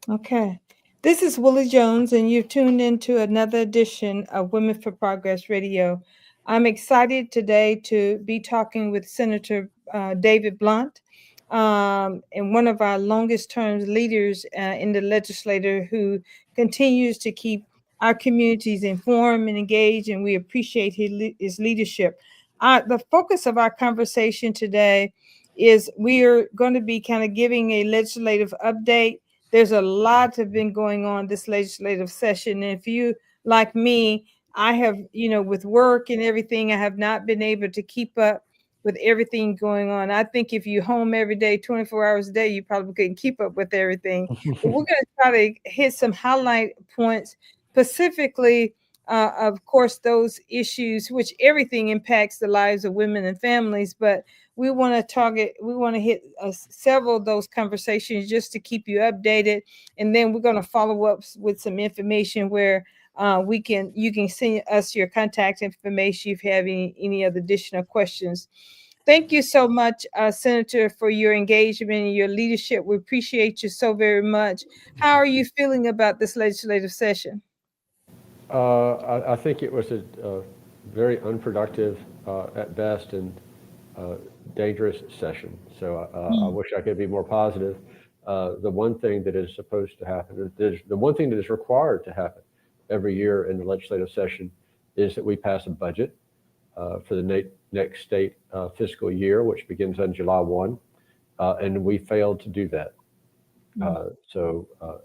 Okay. This is Willie Jones, and you've tuned into another edition of Women for Progress Radio. I'm excited today to be talking with Senator David Blount, and one of our longest term leaders in the legislature who continues to keep our communities informed and engaged, and we appreciate his leadership. The focus of our conversation today is we are going to be kind of giving a legislative update. There's a lot have been going on this legislative session. And if you, like me, I have, with work and everything, I have not been able to keep up with everything going on. I think if you home every day, 24 hours a day, you probably couldn't keep up with everything. But we're going to try to hit some highlight points, specifically, of course, those issues, which everything impacts the lives of women and families. But we want to hit several of those conversations just to keep you updated. And then we're going to follow up with some information where you can send us your contact information if you have any other additional questions. Thank you so much, Senator, for your engagement and your leadership. We appreciate you so very much. How are you feeling about this legislative session? I think it was a very unproductive, at best, and uh, dangerous session. So I Mm. wish I could be more positive. The one thing that is supposed to happen, the one thing that is required to happen every year in the legislative session is that we pass a budget for the next state fiscal year, which begins on July 1. And we failed to do that. Mm.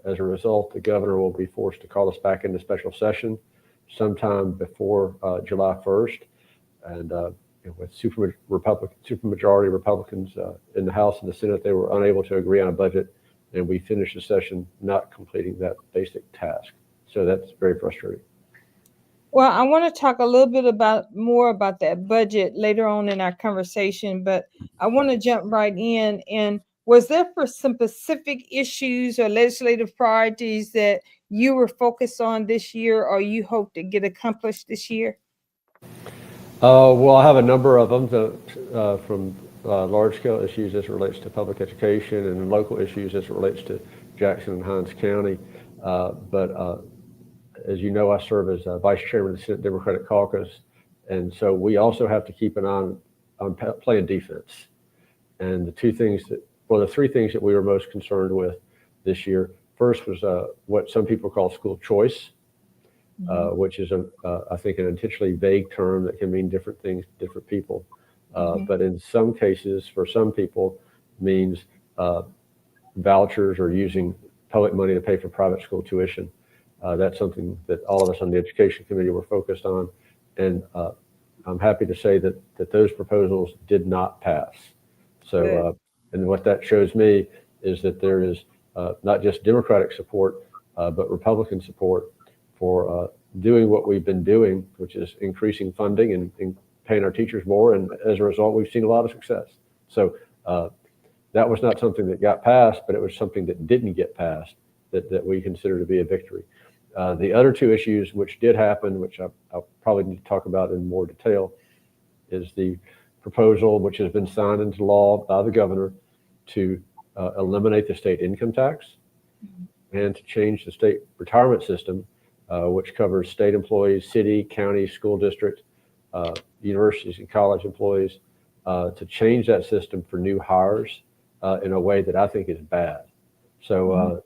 As a result, the governor will be forced to call us back into special session sometime before July 1st. And with supermajority Republicans in the House and the Senate, they were unable to agree on a budget, and we finished the session not completing that basic task. So that's very frustrating. Well, I want to talk a little bit more about that budget later on in our conversation, but I want to jump right in. And was there for some specific issues or legislative priorities that you were focused on this year or you hope to get accomplished this year? Well, I have a number of them from large scale issues as it relates to public education and local issues as it relates to Jackson and Hinds County. But as you know, I serve as vice chairman of the Senate Democratic Caucus. And so we also have to keep an eye on playing defense. And the three things that we were most concerned with this year, first was what some people call school choice, which is, I think, an intentionally vague term that can mean different things to different people. Mhm. But in some cases, for some people, means uh, vouchers or using public money to pay for private school tuition. That's something that all of us on the Education Committee were focused on. And I'm happy to say that those proposals did not pass. So, Good. and what that shows me is that there is not just Democratic support, but Republican support for doing what we've been doing, which is increasing funding and paying our teachers more. And as a result, we've seen a lot of success. So that was not something that got passed, but it was something that didn't get passed that we consider to be a victory. The other two issues which did happen, which I'll probably need to talk about in more detail, is the proposal which has been signed into law by the governor to eliminate the state income tax and to change the state retirement system, which covers state employees, city, county, school district, universities, and college employees, to change that system for new hires in a way that I think is bad. So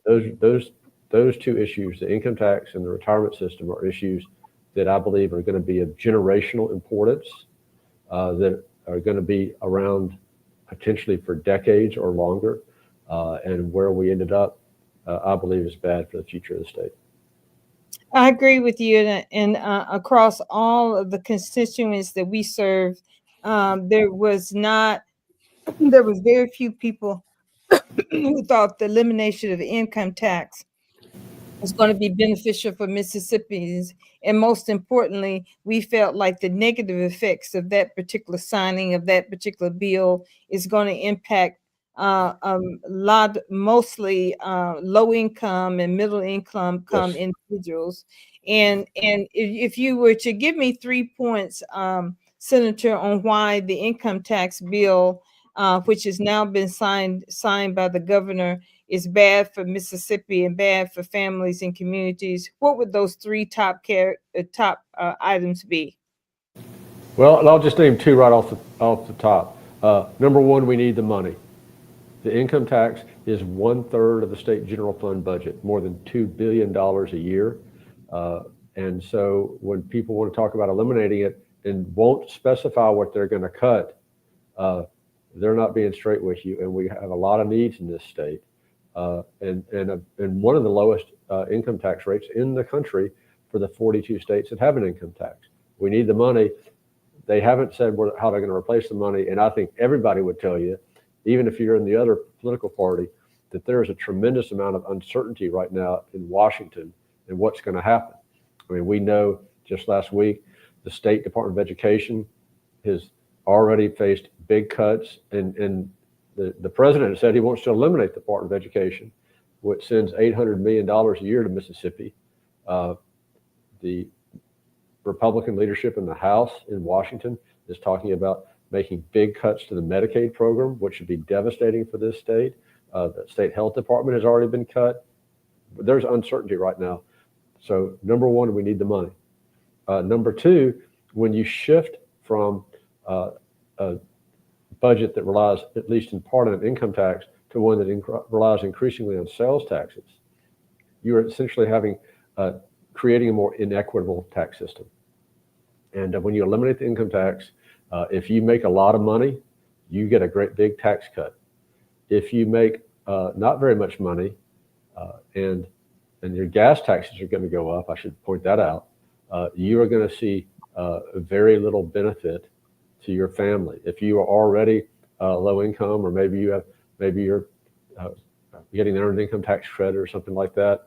those two issues, the income tax and the retirement system, are issues that I believe are going to be of generational importance, that are going to be around potentially for decades or longer. And where we ended up, I believe, is bad for the future of the state. I agree with you, and across all of the constituents that we serve, there was not, there was very few people who thought the elimination of the income tax was going to be beneficial for Mississippians. And most importantly, we felt like the negative effects of that particular signing of that particular bill is going to impact mostly low income and middle income Yes. individuals. And if you were to give me 3 points, Senator, on why the income tax bill, which has now been signed by the governor, is bad for Mississippi and bad for families and communities, what would those three top items be? Well, I'll just name two right off the top. Number one, we need the money. The income tax is 1/3 of the state general fund budget, more than $2 billion a year. Uh, and so when people want to talk about eliminating it and won't specify what they're going to cut, uh, they're not being straight with you. And we have a lot of needs in this state, and one of the lowest income tax rates in the country for the 42 states that have an income tax. We need the money. They haven't said how they're going to replace the money, and I think everybody would tell you, even if you're in the other political party, that there is a tremendous amount of uncertainty right now in Washington and what's going to happen. I mean, we know just last week the State Department of Education has already faced big cuts, and the president said he wants to eliminate the Department of Education, which sends $800 million a year to Mississippi. The Republican leadership in the House in Washington is talking about making big cuts to the Medicaid program, which would be devastating for this state. The state health department has already been cut. But there's uncertainty right now. So number one, we need the money. Number two, when you shift from a budget that relies at least in part on an income tax to one that relies increasingly on sales taxes, you are essentially creating a more inequitable tax system. And when you eliminate the income tax, if you make a lot of money, you get a great big tax cut. If you make not very much money, and your gas taxes are going to go up, I should point that out, you are going to see very little benefit to your family. If you are already low income, or maybe you're getting an earned income tax credit or something like that,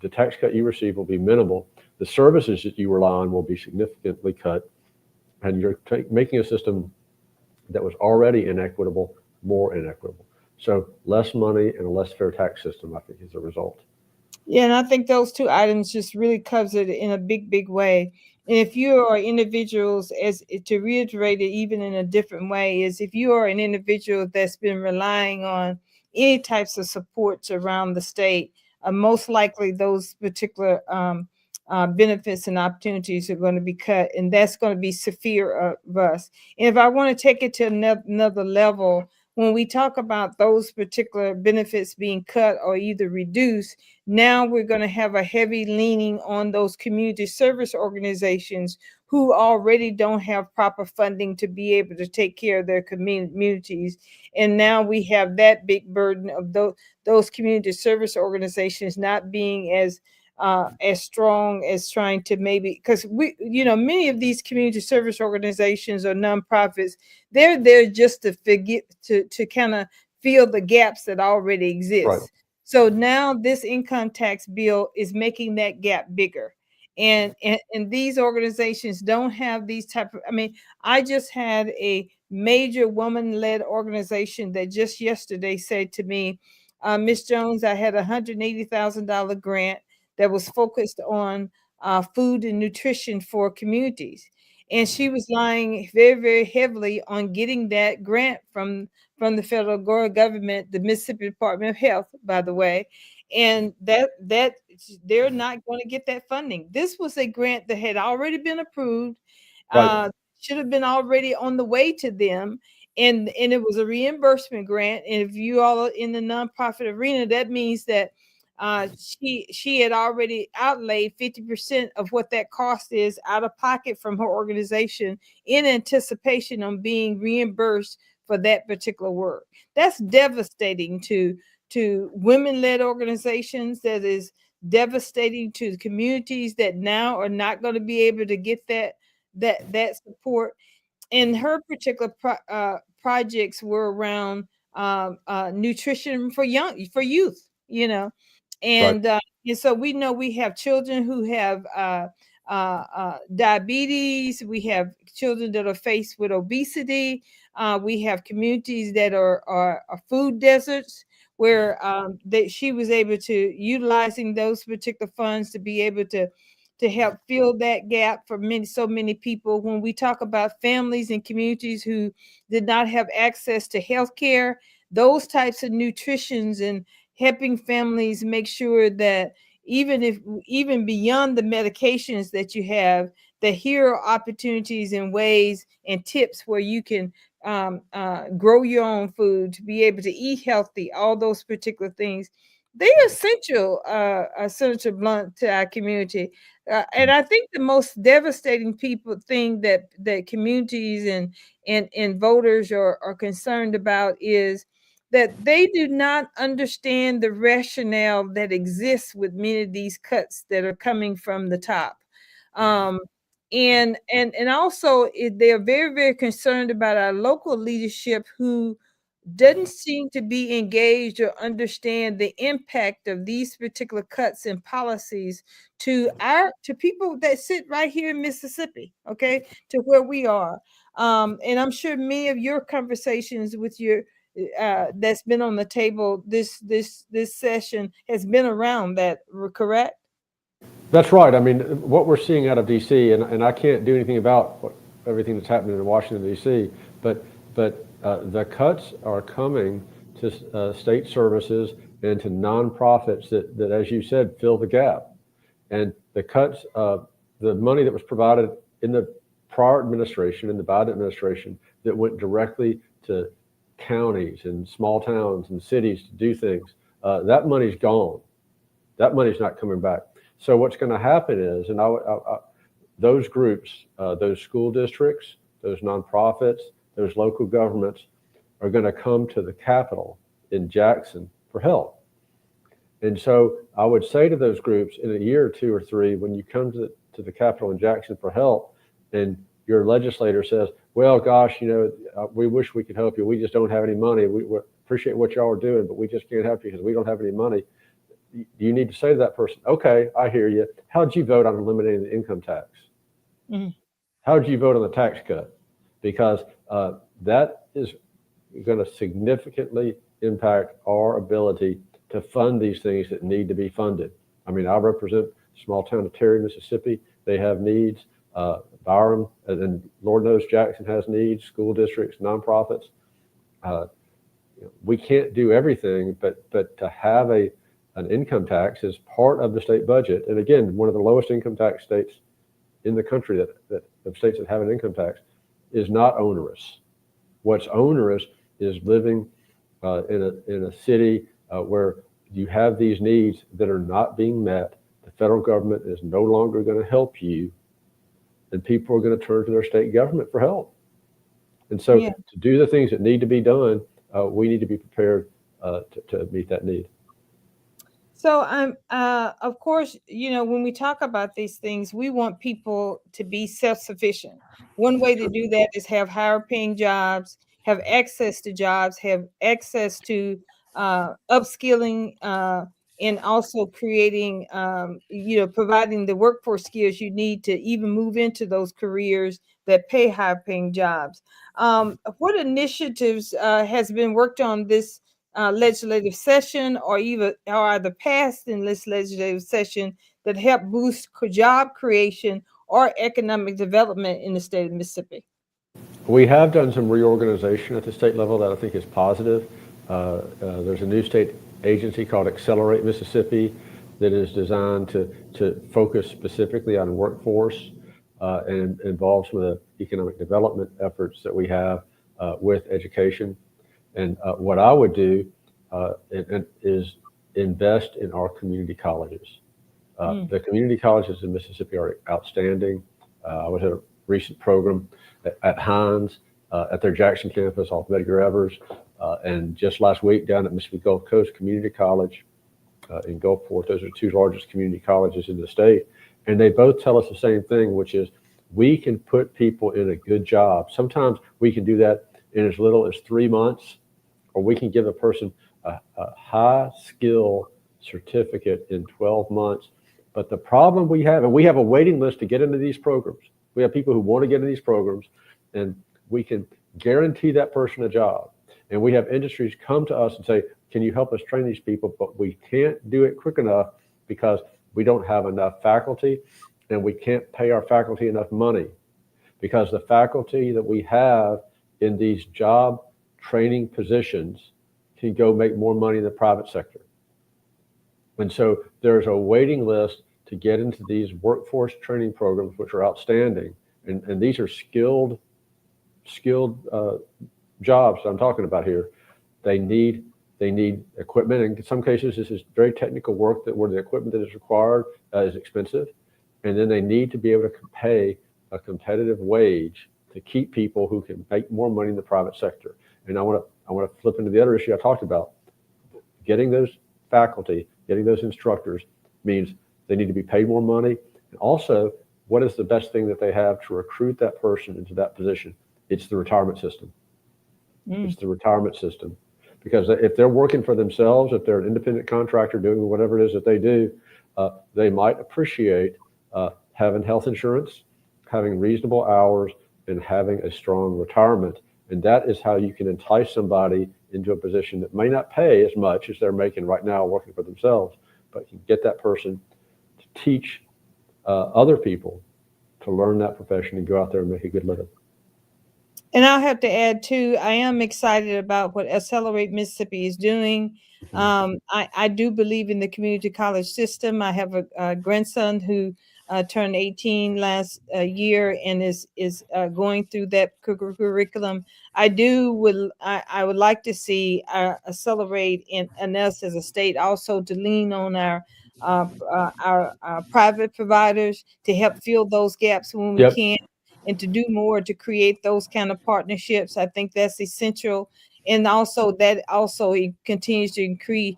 the tax cut you receive will be minimal. The services that you rely on will be significantly cut, and you're making a system that was already inequitable more inequitable. So less money and a less fair tax system, I think, is the result. Yeah, and I think those two items just really covers it in a big, big way. And if you are individuals, as to reiterate it even in a different way, is if you are an individual that's been relying on any types of supports around the state, most likely those particular benefits and opportunities are going to be cut, and that's going to be severe of us. And if I want to take it to another level, when we talk about those particular benefits being cut or either reduced, now we're going to have a heavy leaning on those community service organizations who already don't have proper funding to be able to take care of their communities. And now we have that big burden of those community service organizations not being as strong as trying to, maybe because many of these community service organizations or nonprofits, they're there just to forget to kind of fill the gaps that already Right. exist. So now this income tax bill is making that gap bigger. And these organizations don't have these type of, I mean, I just had a major woman-led organization that just yesterday said to me, Miss Jones, I had $180,000 grant that was focused on food and nutrition for communities. And she was relying very, very heavily on getting that grant from the federal government, the Mississippi Department of Health, by the way, and that they're not going to get that funding. This was a grant that had already been approved, Right. uh, should have been already on the way to them, and it was a reimbursement grant. And if you all are in the nonprofit arena, that means that she had already outlaid 50% of what that cost is out of pocket from her organization in anticipation on being reimbursed for that particular work. That's devastating to women-led organizations. That is devastating to the communities that now are not going to be able to get that support. And her particular projects were around nutrition for youth, Right. and so we know we have children who have diabetes. We have children that are faced with obesity. We have communities that are food deserts, where that she was able to utilizing those particular funds to be able to help fill that gap for so many people. When we talk about families and communities who did not have access to health care, those types of nutritions and helping families make sure that even beyond the medications that you have, that here are opportunities and ways and tips where you can grow your own food, to be able to eat healthy, all those particular things. They are essential, Senator Blunt, to our community. And I think the most devastating people thing that communities and voters are concerned about is that they do not understand the rationale that exists with many of these cuts that are coming from the top. Um, and also they are very, very concerned about our local leadership, who doesn't seem to be engaged or understand the impact of these particular cuts and policies to people that sit right here in Mississippi, okay, to where we are. And I'm sure many of your conversations with your that's been on the table this session has been around that, correct? That's right. I mean, what we're seeing out of D.C., and I can't do anything about everything that's happening in Washington, D.C., but the cuts are coming to state services and to nonprofits that, as you said, fill the gap. And the cuts, the money that was provided in the prior administration, in the Biden administration, that went directly to counties and small towns and cities to do things, that money's gone. That money's not coming back. So what's going to happen is, and those groups, those school districts, those nonprofits, those local governments are going to come to the Capitol in Jackson for help. And so I would say to those groups, in a year or two or three, when you come to the Capitol in Jackson for help, and your legislator says, well, gosh, we wish we could help you. We just don't have any money. We appreciate what y'all are doing, but we just can't help you because we don't have any money. You need to say to that person, okay, I hear you. How'd you vote on eliminating the income tax? Mm-hmm. How'd you vote on the tax cut? Because that is going to significantly impact our ability to fund these things that need to be funded. I mean, I represent a small town of Terry, Mississippi. They have needs. Byram, and Lord knows Jackson has needs, school districts, nonprofits. We can't do everything, but to have an income tax is part of the state budget. And again, one of the lowest income tax states in the country that of states that have an income tax is not onerous. What's onerous is living in a city where you have these needs that are not being met. The federal government is no longer going to help you, and people are going to turn to their state government for help. And so to do the things that need to be done, we need to be prepared to meet that need. So of course, when we talk about these things, we want people to be self-sufficient. One way to do that is have higher paying jobs, have access to jobs, have access to upskilling, and also creating, providing the workforce skills you need to even move into those careers that pay high paying jobs. What initiatives has been worked on this legislative session, or either passed in this legislative session, that help boost job creation or economic development in the state of Mississippi? We have done some reorganization at the state level that I think is positive. There's a new state agency called Accelerate Mississippi that is designed to focus specifically on workforce and involve some of the economic development efforts that we have with education. And what I would do is invest in our community colleges. The community colleges in Mississippi are outstanding. I was at a recent program at Hines at their Jackson campus off Medgar Evers, and just last week down at Mississippi Gulf Coast Community College in Gulfport. Those are the two largest community colleges in the state. And they both tell us the same thing, which is we can put people in a good job. Sometimes we can do that in as little as 3 months, or we can give a person a high skill certificate in 12 months. But the problem we have, and we have a waiting list to get into these programs. We have people who want to get into these programs, and we can guarantee that person a job. And we have industries come to us and say, can you help us train these people? But we can't do it quick enough because we don't have enough faculty, and we can't pay our faculty enough money, because the faculty that we have in these job training positions can go make more money in the private sector. And so there's a waiting list to get into these workforce training programs, which are outstanding. And these are skilled jobs I'm talking about here. They need they need equipment. And in some cases, this is very technical work that where the equipment that is required is expensive, and then they need to be able to pay a competitive wage to keep people who can make more money in the private sector. And I want to flip into the other issue I talked about. Getting those faculty, getting those instructors means they need to be paid more money. And also, what is the best thing that they have to recruit that person into that position? It's the retirement system. Mm. It's the retirement system. Because if they're working for themselves, if they're an independent contractor doing whatever it is that they do, they might appreciate having health insurance, having reasonable hours, and having a strong retirement. And that is how you can entice somebody into a position that may not pay as much as they're making right now working for themselves, but you get that person to teach other people to learn that profession and go out there and make a good living. And I'll have to add too, I am excited about what Accelerate Mississippi is doing. Mhm. I do believe in the community college system. I have a grandson who turned 18 last year and is going through that curriculum. I would like to see Accelerate and us as a state also to lean on our private providers to help fill those gaps when we Yep, can, and to do more to create those kind of partnerships. I think that's essential. And also that also it continues to increase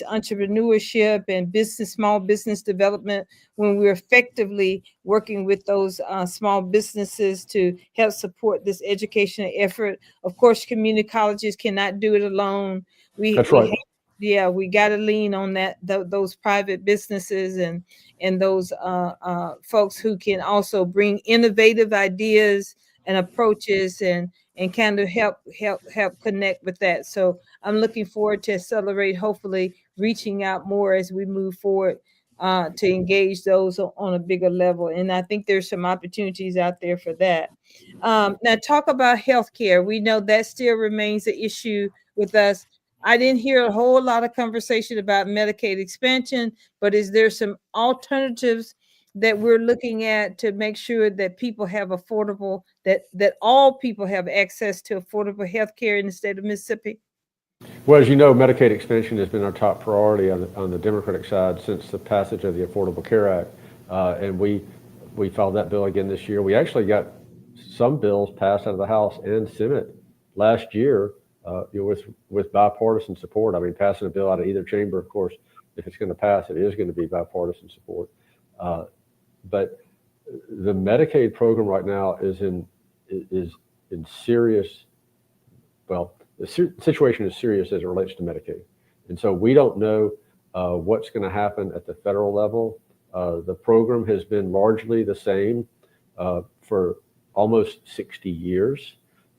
entrepreneurship and small business development when we're effectively working with those small businesses to help support this educational effort. Of course, community colleges cannot do it alone. We that's we right. have, yeah, we got to lean on those private businesses and those folks who can also bring innovative ideas and approaches and kind of help connect with that. So I'm looking forward to Accelerate, hopefully reaching out more as we move forward to engage those on a bigger level. And I think there's some opportunities out there for that. Now, talk about healthcare. We know that still remains an issue with us. I didn't hear a whole lot of conversation about Medicaid expansion, but is there some alternatives that we're looking at to make sure that people have affordable, that all people have access to affordable health care in the state of Mississippi? Well, as you know, Medicaid expansion has been our top priority on the Democratic side since the passage of the Affordable Care Act. And we filed that bill again this year. We actually got some bills passed out of the House and Senate last year with bipartisan support. I mean, passing a bill out of either chamber, of course, if it's going to pass, it is going to be bipartisan support. Uh, but the Medicaid program right now is in serious, well, the situation is serious as it relates to Medicaid. And so we don't know what's going to happen at the federal level. The program has been largely the same for almost 60 years.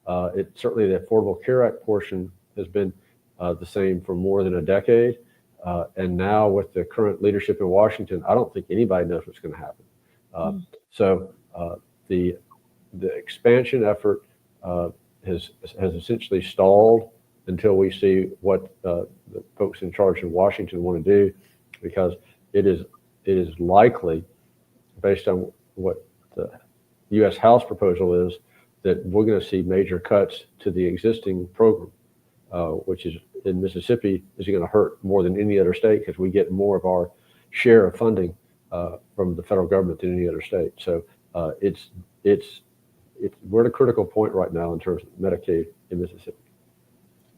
Certainly the Affordable Care Act portion has been the same for more than a decade. And now with the current leadership in Washington, I don't think anybody knows what's going to happen. Uh, Mm. so the expansion effort uh, has essentially stalled until we see what the folks in charge in Washington want to do, because it is likely, based on what the U.S. House proposal is, that we're going to see major cuts to the existing program, which is in Mississippi is going to hurt more than any other state because we get more of our share of funding from the federal government than any other state. So it's we're at a critical point right now in terms of Medicaid in Mississippi.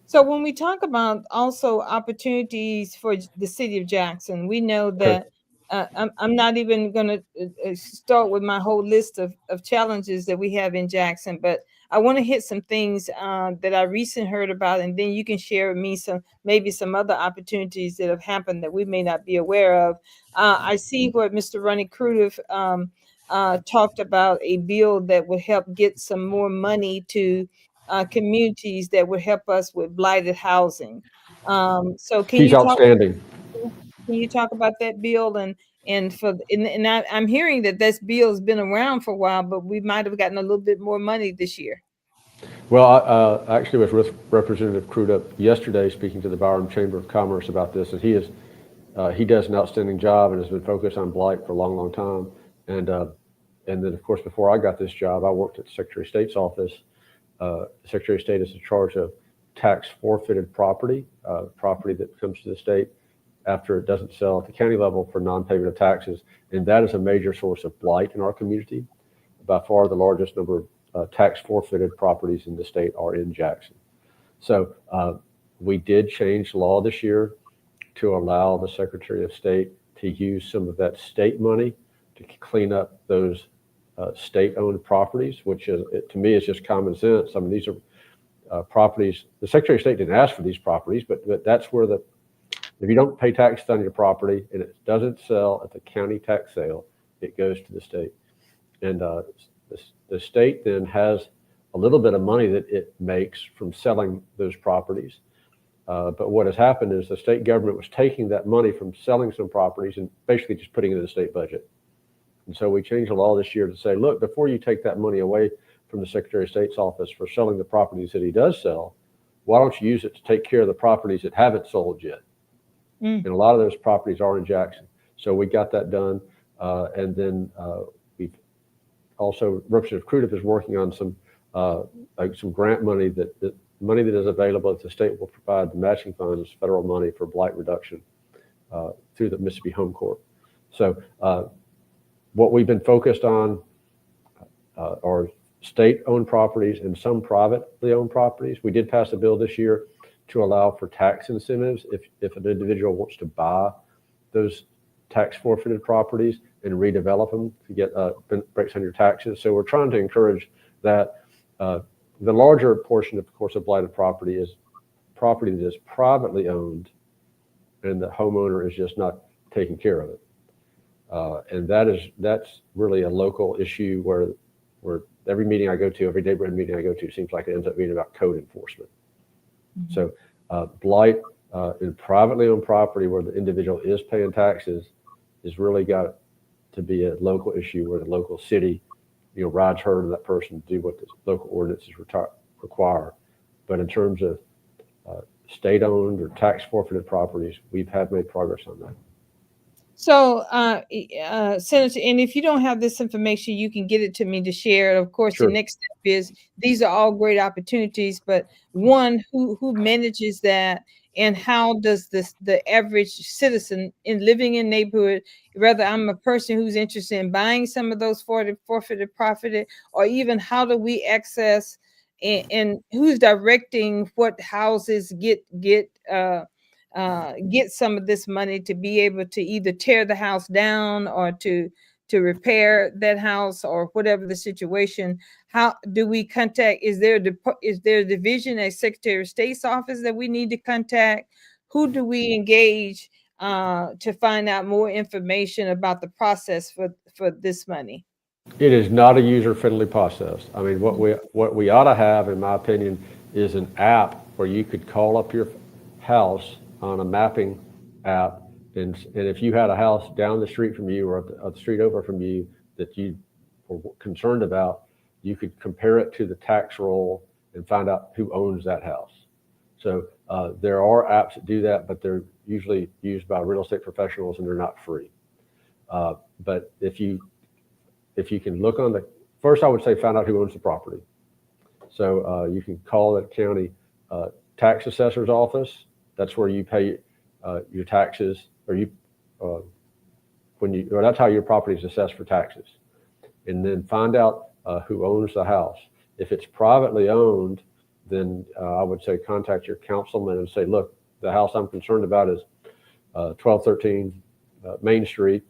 So when we talk about also opportunities for the city of Jackson, we know Okay. that I'm not even going to start with my whole list of challenges that we have in Jackson, but I want to hit some things that I recently heard about, and then you can share with me maybe some other opportunities that have happened that we may not be aware of. I see what Mr. Ronnie Crudup talked about a bill that would help get some more money to communities that would help us with blighted housing. So He's outstanding. can you talk about that bill I'm hearing that this bill has been around for a while, but we might have gotten a little bit more money this year. Well, I actually was with Representative Crudup yesterday speaking to the Byron Chamber of Commerce about this, and He does an outstanding job and has been focused on blight for a long, long time. And then, of course, before I got this job, I worked at the Secretary of State's office. The Secretary of State is in charge of tax forfeited property, property that comes to the state after it doesn't sell at the county level for non-payment of taxes. And that is a major source of blight in our community. By far, the largest number of tax forfeited properties in the state are in Jackson. So we did change law this year to allow the Secretary of State to use some of that state money to clean up those state-owned properties, which is, to me, is just common sense. I mean, these are properties. The Secretary of State didn't ask for these properties, but that's where if you don't pay taxes on your property and it doesn't sell at the county tax sale, it goes to the state. And the state then has a little bit of money that it makes from selling those properties. But what has happened is the state government was taking that money from selling some properties and basically just putting it in the state budget. And so we changed the law this year to say, look, before you take that money away from the Secretary of State's office for selling the properties that he does sell, why don't you use it to take care of the properties that haven't sold yet? And a lot of those properties are in Jackson. So we got that done. And then we've also, Representative Crudup is working on some grant money that money that is available that the state will provide the matching funds, federal money for blight reduction through the Mississippi Home Corp. So what we've been focused on are state-owned properties and some privately owned properties. We did pass a bill this year to allow for tax incentives if an individual wants to buy those tax forfeited properties and redevelop them to get breaks on your taxes. So we're trying to encourage that. The larger portion, of course, of blighted property is property that is privately owned and the homeowner is just not taking care of it. And that's really a local issue where every meeting I go to, every neighborhood meeting I go to, seems like it ends up being about code enforcement. Mm-hmm. So blight in privately owned property where the individual is paying taxes is really got to be a local issue where the local city, rides herd of that person to do what the local ordinances require. But in terms of state-owned or tax forfeited properties, we've made progress on that. So, Senator, and if you don't have this information, you can get it to me to share. Of course, Sure. The next step is these are all great opportunities, but one, who manages that, and how does the average citizen living in neighborhood, whether I'm a person who's interested in buying some of those forfeited, profited, or even how do we access and who's directing what houses get some of this money to be able to either tear the house down or to repair that house or whatever the situation. How do we contact? Is there a division at Secretary of State's office that we need to contact? Who do we engage to find out more information about the process for this money? It is not a user-friendly process. I mean, what we ought to have, in my opinion, is an app where you could call up your house on a mapping app, and if you had a house down the street from you or the street over from you that you were concerned about, you could compare it to the tax roll and find out who owns that house. So there are apps that do that, but they're usually used by real estate professionals and they're not free. But if you can look on first I would say find out who owns the property. So you can call the county tax assessor's office. That's where you pay your taxes, or that's how your property is assessed for taxes. And then find out who owns the house. If it's privately owned, then I would say contact your councilman and say, look, the house I'm concerned about is 1213 Main Street,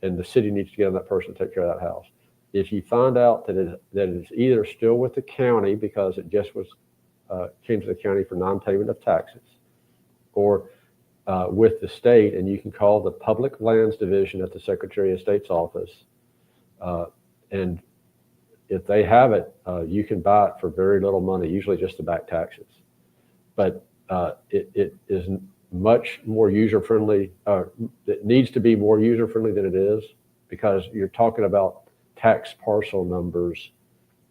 and the city needs to get on that person to take care of that house. If you find out that it is either still with the county because it just was came to the county for non-payment of taxes, or with the state, and you can call the Public Lands Division at the Secretary of State's office, and if they have it, you can buy it for very little money, usually just the back taxes. But it is much more user-friendly. It needs to be more user-friendly than it is, because you're talking about tax parcel numbers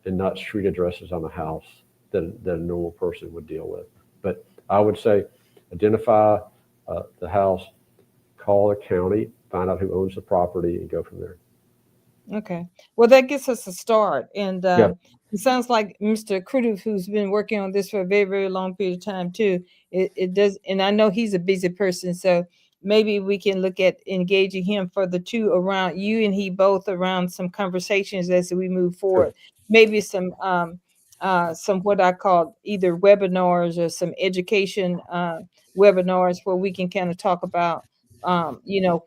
and not street addresses on a house that a normal person would deal with. But I would say identify the house, call the county, find out who owns the property, and go from there. Okay. Well, that gets us a start. And Yeah, it sounds like Mr. Krudu, who's been working on this for a very, very long period of time, too. It does. And I know he's a busy person. So maybe we can look at engaging him for the two around you and he both around some conversations as we move sure. forward. Maybe some what I call either webinars or some education webinars where we can kind of talk about,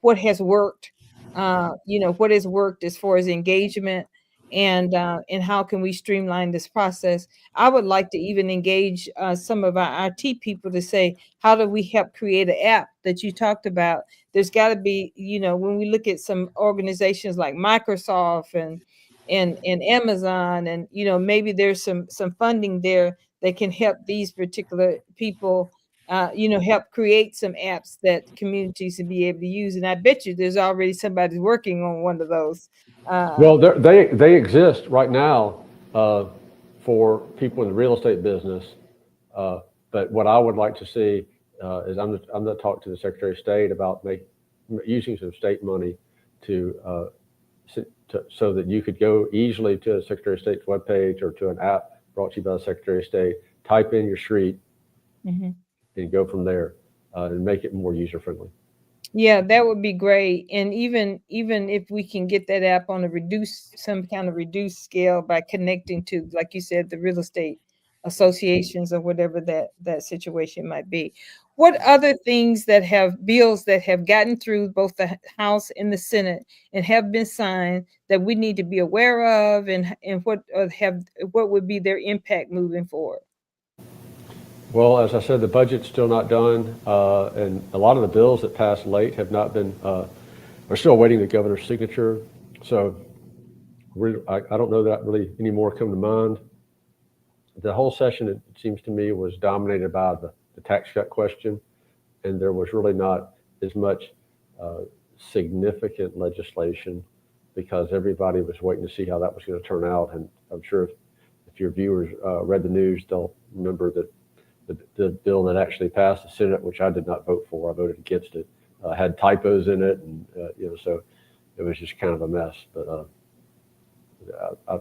what has worked, what has worked as far as engagement, and how can we streamline this process. I would like to even engage some of our IT people to say, how do we help create an app that you talked about? There's got to be, when we look at some organizations like Microsoft and Amazon, and maybe there's some funding there that can help these particular people, help create some apps that communities can be able to use. And I bet you there's already somebody working on one of those. Uh, Well, they exist right now uh, for people in the real estate business. Uh, but what I would like to see is I'm going to talk to the Secretary of State about using some state money to, so that you could go easily to the Secretary of State's webpage or to an app brought to you by the Secretary of State, type in your street, mhm. and go from there, and make it more user friendly. Yeah, that would be great. And even if we can get that app on a reduced some kind of reduced scale by connecting to, like you said, the real estate associations or whatever that situation might be. What other things that have bills that have gotten through both the House and the Senate and have been signed that we need to be aware of, and what would be their impact moving forward? Well, as I said, the budget's still not done, and a lot of the bills that passed late have not been, are still awaiting the governor's signature. So I don't know that really any more come to mind. The whole session, it seems to me, was dominated by the tax cut question, and there was really not as much uh, significant legislation because everybody was waiting to see how that was going to turn out. And I'm sure if your viewers read the news, they'll remember that the bill that actually passed the Senate, which I did not vote for, I voted against it, had typos in it, and so it was just kind of a mess. But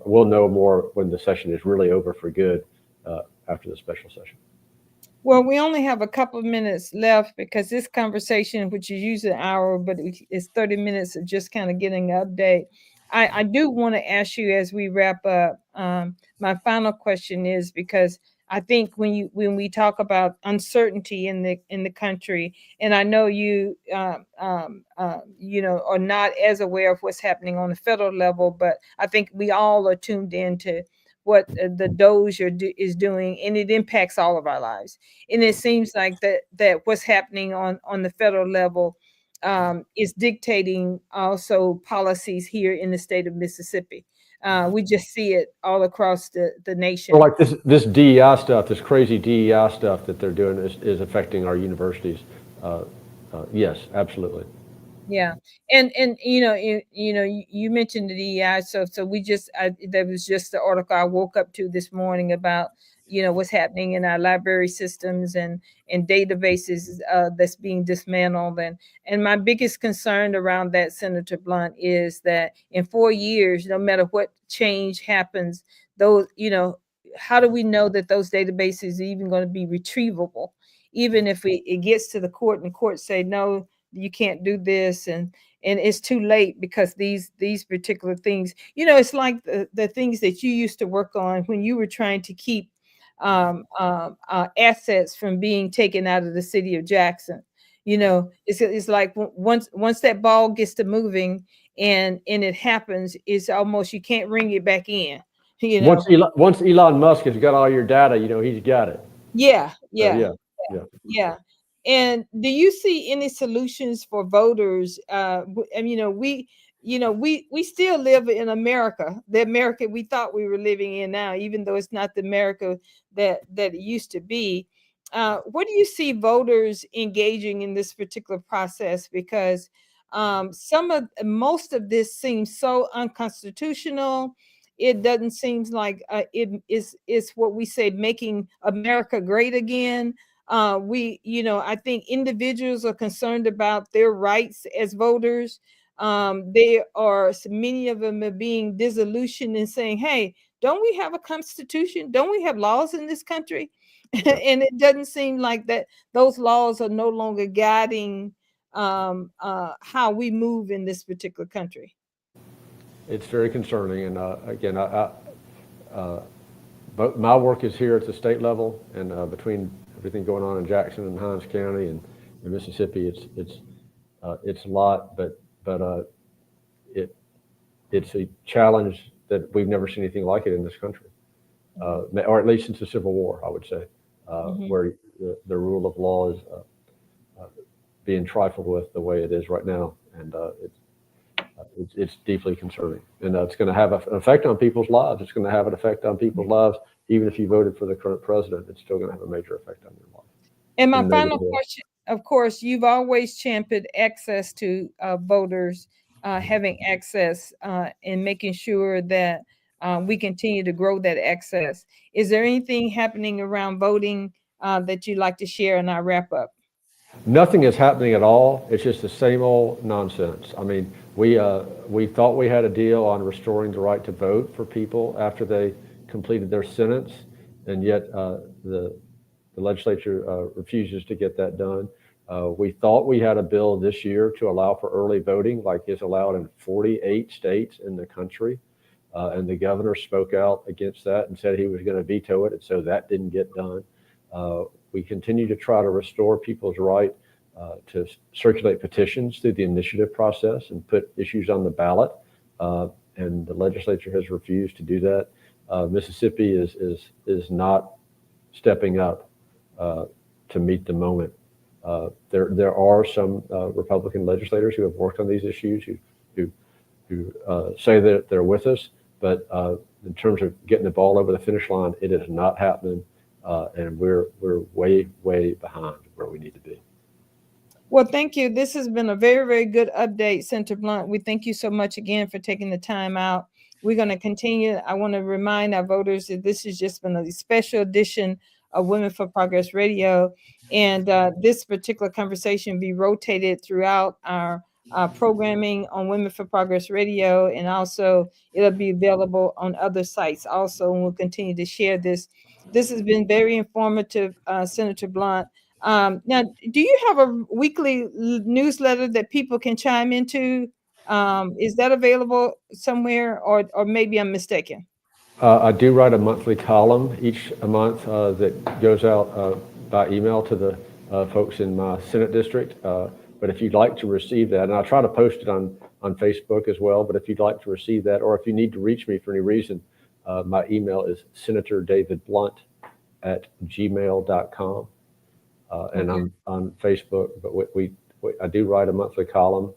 we'll know more when the session is really over for good after the special session. Well, we only have a couple of minutes left because this conversation, which is usually an hour, but it's 30 minutes of just kind of getting an update. I do want to ask you as we wrap up. My final question is, because I think when we talk about uncertainty in the country, and I know are not as aware of what's happening on the federal level, but I think we all are tuned into what the Doge is doing, and it impacts all of our lives. And it seems like that what's happening on the federal level is dictating also policies here in the state of Mississippi. We just see it all across the Well, nation. like this DEI stuff, this crazy DEI stuff that they're doing is affecting our universities. Uh, yes, absolutely. Yeah, and you mentioned the DEI, so there was just the article I woke up to this morning about what's happening in our library systems and databases that's being dismantled, and my biggest concern around that, Senator Blunt, is that in 4 years, no matter what change happens, those how do we know that those databases are even going to be retrievable, even if it gets to the court and the court say no, you can't do this, and it's too late because these particular things, it's like the things that you used to work on when you were trying to keep assets from being taken out of the city of Jackson. It's like once that ball gets to moving and it happens, it's almost you can't ring it back in. you know Once Elon Musk has got all your data, he's got it. yeah, So yeah. yeah, yeah. Yeah. And do you see any solutions for voters? And we still live in America, the America we thought we were living in now, even though it's not the America that it used to be. What do you see voters engaging in this particular process? Because most of this seems so unconstitutional. It doesn't seem like it is what we say, making America great again. I think individuals are concerned about their rights as voters. They are, many of them are being disillusioned and saying, hey, don't we have a constitution? Don't we have laws in this country? Yeah. And it doesn't seem like that those laws are no longer guiding how we move in this particular country. It's very concerning. And again, but my work is here at the state level, and between everything going on in Jackson and Hinds County and Mississippi, it's a lot, but it it's a challenge that we've never seen anything like it in this country, or at least since the Civil War, I would say, Mhm. where the rule of law is being trifled with the way it is right now, and it's deeply concerning, and it's going to have an effect on people's lives. It's going to have an effect on people's lives, even if you voted for the current president. It's still going to have a major effect on your life And in my a final negative way. question, of course, you've always championed access to voters, having access and making sure that we continue to grow that access. Is there anything happening around voting that you'd like to share in our wrap up? Nothing is happening at all. It's just the same old nonsense. I mean, we thought we had a deal on restoring the right to vote for people after they completed their sentence, and yet the legislature refuses to get that done. We thought we had a bill this year to allow for early voting, like is allowed in 48 states in the country. And the governor spoke out against that and said he was going to veto it, and so that didn't get done. We continue to try to restore people's right to circulate petitions through the initiative process and put issues on the ballot, and the legislature has refused to do that. Mississippi is not stepping up to meet the moment. There are some Republican legislators who have worked on these issues who say that they're with us, but in terms of getting the ball over the finish line, it is not happening, and we're way behind where we need to be. Well, thank you. This has been a very, very good update, Senator Blount. We thank you so much again for taking the time out. We're going to continue. I want to remind our voters that this has just been a special edition of Women for Progress Radio. And this particular conversation will be rotated throughout our programming on Women for Progress Radio. And also, it'll be available on other sites also. And we'll continue to share this. This has been very informative, Senator Blount. Now, do you have a weekly newsletter that people can chime into? Is that available somewhere, or maybe I'm mistaken? I do write a monthly column each a month that goes out by email to the folks in my Senate district. But if you'd like to receive that, and I try to post it on Facebook as well, but if you'd like to receive that, or if you need to reach me for any reason, my email is senatordavidblunt@gmail.com. And Okay. I'm on Facebook, but I do write a monthly column,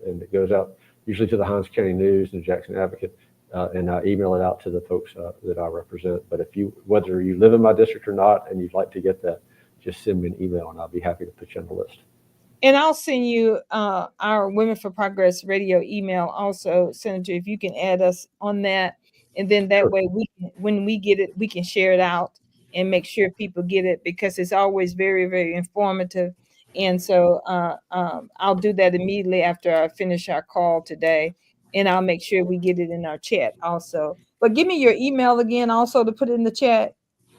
and it goes out usually to the Hinds County News and the Jackson Advocate, and I email it out to the folks that I represent. But whether you live in my district or not, and you'd like to get that, just send me an email, and I'll be happy to put you on the list. And I'll send you our Women for Progress radio email also, Senator, if you can add us on that. And then that Sure. way when we get it, we can share it out and make sure people get it, because it's always very, very informative. And so I'll do that immediately after I finish our call today. And I'll make sure we get it in our chat also. But give me your email again also to put it in the chat.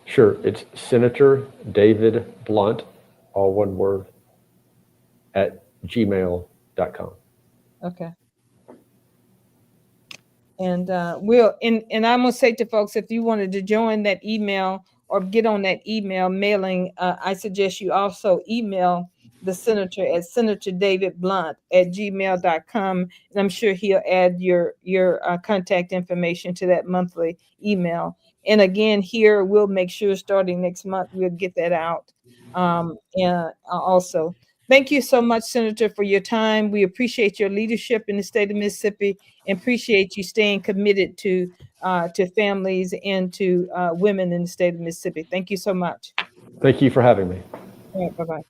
Sure. It's Senator David Blunt, all one word, at gmail.com. Okay. And and I'm gonna say to folks, if you wanted to join that email or get on that email mailing, I suggest you also email the senator at senatordavidblunt@gmail.com, and I'm sure he'll add your contact information to that monthly email. And again, here we'll make sure starting next month we'll get that out. And also, thank you so much, Senator, for your time. We appreciate your leadership in the state of Mississippi, and appreciate you staying committed to families and to women in the state of Mississippi. Thank you so much. Thank you for having me. All right, bye-bye.